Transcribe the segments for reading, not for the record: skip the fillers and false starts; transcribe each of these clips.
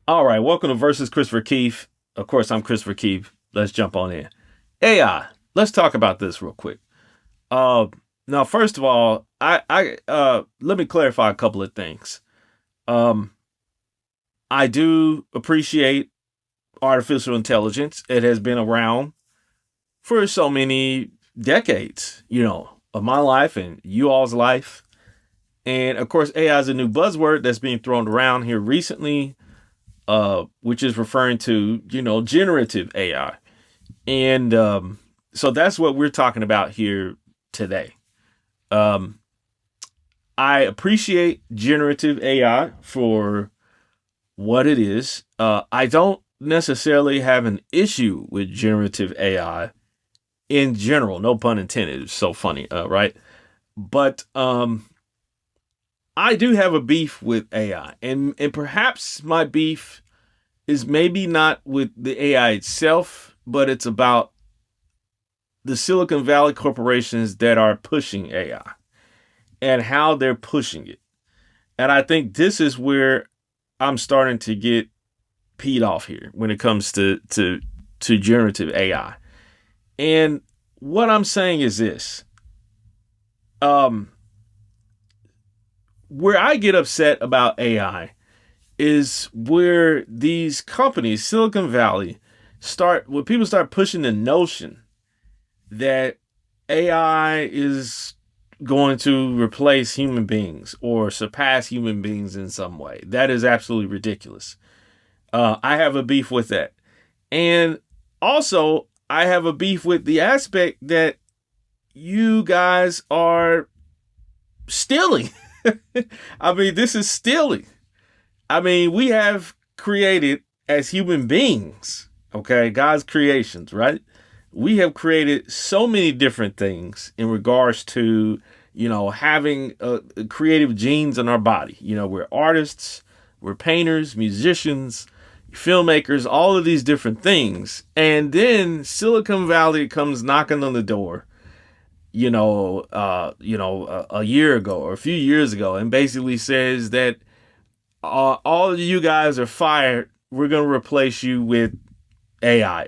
All right, welcome to Versus Christopher Keith. Of course, I'm Christopher Keith. Let's jump on in. AI. Let's talk about this real quick. Uh, Now, first of all, I let me clarify a couple of things. Um, I do appreciate artificial intelligence. It has been around for so many decades, of my life and you all's life. And of course, AI is a new buzzword that's being thrown around here recently, which is referring to, generative AI. And so that's what we're talking about here today. Um, I appreciate generative AI for what it is. I don't necessarily have an issue with generative AI in general. No pun intended. It's so funny, right? But I do have a beef with AI, and perhaps my beef is maybe not with the AI itself, but it's about the Silicon Valley corporations that are pushing AI and how they're pushing it. And I think this is where I'm starting to get peed off here when it comes to generative AI. And what I'm saying is this. Where I get upset about AI is where these companies, Silicon Valley, when people start pushing the notion that AI is going to replace human beings or surpass human beings in some way. That is absolutely ridiculous. I have a beef with that. And also, I have a beef with the aspect that you guys are stealing. I mean, this is stealing. I mean, we have created as human beings, okay, God's creations, right? We have created so many different things in regards to, having creative genes in our body. We're artists, we're painters, musicians, filmmakers, all of these different things. And then Silicon Valley comes knocking on the door, a year ago or a few years ago, and basically says that all of you guys are fired. We're going to replace you with AI.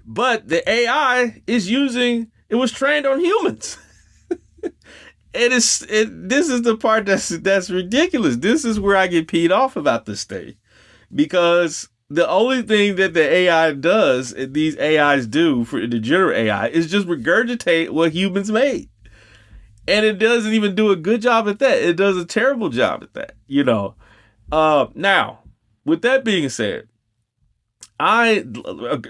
But the AI it was trained on humans. This is the part that's ridiculous. This is where I get peed off about this thing, because the only thing that the AI does, these AIs do for the general AI, is just regurgitate what humans made. And it doesn't even do a good job at that. It does a terrible job at that, Now, with that being said, I,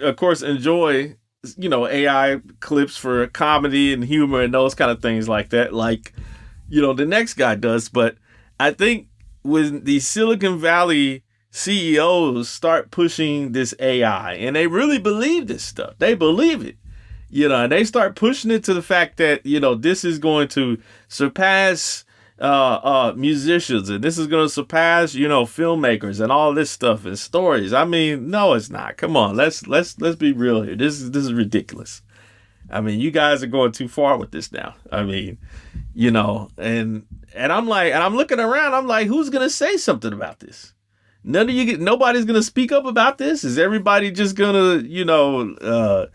of course, enjoy, AI clips for comedy and humor and those kind of things like that, like, the next guy does. But I think when the Silicon Valley CEOs start pushing this AI and they really believe this stuff, they believe it, and they start pushing it to the fact that, this is going to surpass musicians, and this is going to surpass, filmmakers and all this stuff and stories. I mean, no, it's not. Come on, let's be real here. This is ridiculous. I mean, you guys are going too far with this now. I mean, and I'm looking around. I'm like, who's going to say something about this? Nobody's going to speak up about this. Is everybody just going to,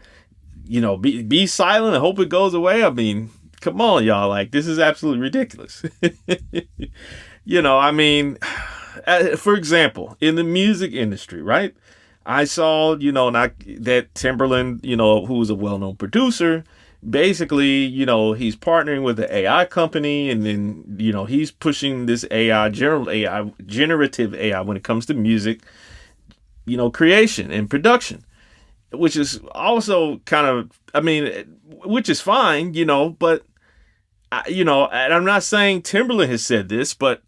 be silent and hope it goes away? I mean, come on, y'all. Like, this is absolutely ridiculous. For example, in the music industry, right? I saw, that Timberland, who's a well-known producer, basically, he's partnering with the AI company, and then, he's pushing this generative AI when it comes to music, creation and production, which is also kind of, which is fine, but, and I'm not saying Timberland has said this, but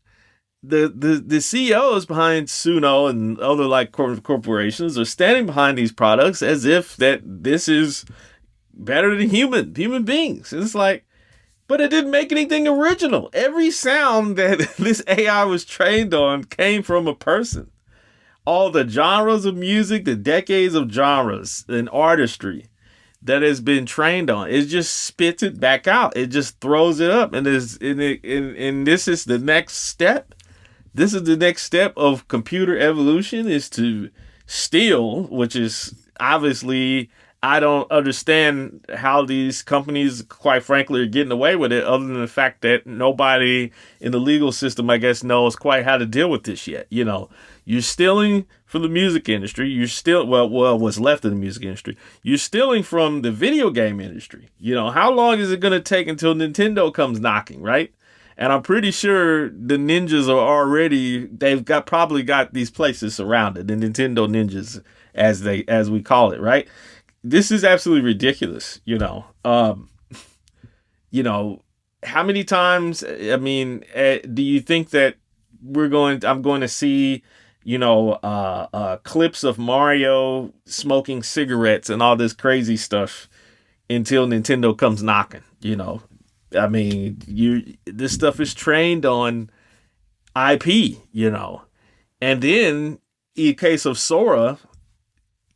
the CEOs behind Suno and other like corporations are standing behind these products as if that this is better than human beings. It's like, but it didn't make anything original. Every sound that this AI was trained on came from a person. All the genres of music, the decades of genres and artistry that has been trained on, it just spits it back out. It just throws it up, and this is the next step This is the next step of computer evolution, is to steal, which is obviously, I don't understand how these companies, quite frankly, are getting away with it, other than the fact that nobody in the legal system, I guess, knows quite how to deal with this yet. You're stealing from the music industry. You're still, what's left of the music industry. You're stealing from the video game industry. How long is it going to take until Nintendo comes knocking, right? And I'm pretty sure the ninjas are already, probably got these places surrounded, the Nintendo ninjas, as we call it, right? This is absolutely ridiculous, how many times, I mean, do you think that I'm going to see, clips of Mario smoking cigarettes and all this crazy stuff until Nintendo comes knocking? I mean, this stuff is trained on IP, and then in case of Sora,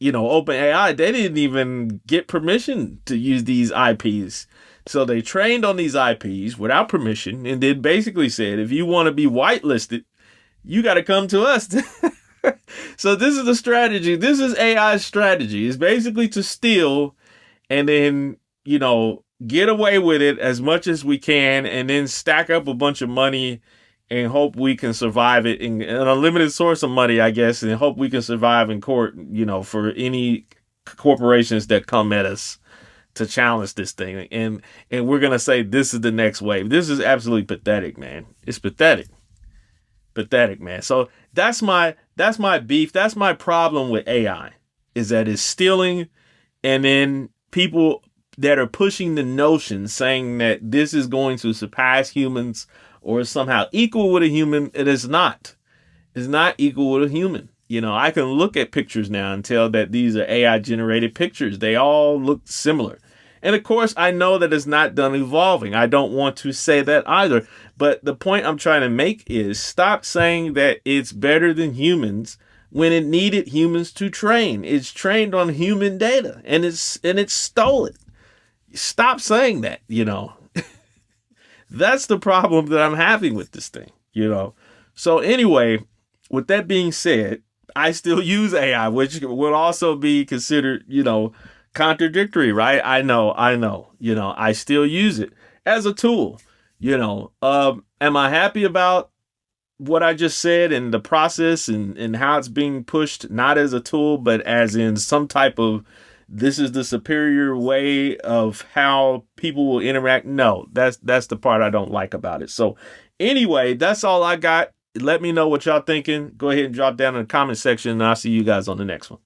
OpenAI, they didn't even get permission to use these IPs. So they trained on these IPs without permission, and then basically said, if you want to be whitelisted, you got to come to us. So this is the strategy. This is AI's strategy. It's basically to steal and then, get away with it as much as we can, and then stack up a bunch of money and hope we can survive it, in an unlimited source of money, I guess, and hope we can survive in court, for any corporations that come at us to challenge this thing. And we're going to say this is the next wave. This is absolutely pathetic, man. It's pathetic. Pathetic, man. So that's my beef. That's my problem with AI, is that it's stealing, and then people that are pushing the notion, saying that this is going to surpass humans or is somehow equal with a human. It is not. It's not equal with a human. I can look at pictures now and tell that these are AI generated pictures. They all look similar. And of course, I know that it's not done evolving. I don't want to say that either. But the point I'm trying to make is, stop saying that it's better than humans when it needed humans to train. It's trained on human data, and it's stolen. Stop saying that, That's the problem that I'm having with this thing, So anyway, with that being said, I still use AI, which would also be considered, contradictory, right? I know, I still use it as a tool, Am I happy about what I just said and the process and how it's being pushed, not as a tool, but as in some type of, this is the superior way of how people will interact? No, that's the part I don't like about it. So anyway, that's all I got. Let me know what y'all thinking. Go ahead and drop down in the comment section, and I'll see you guys on the next one.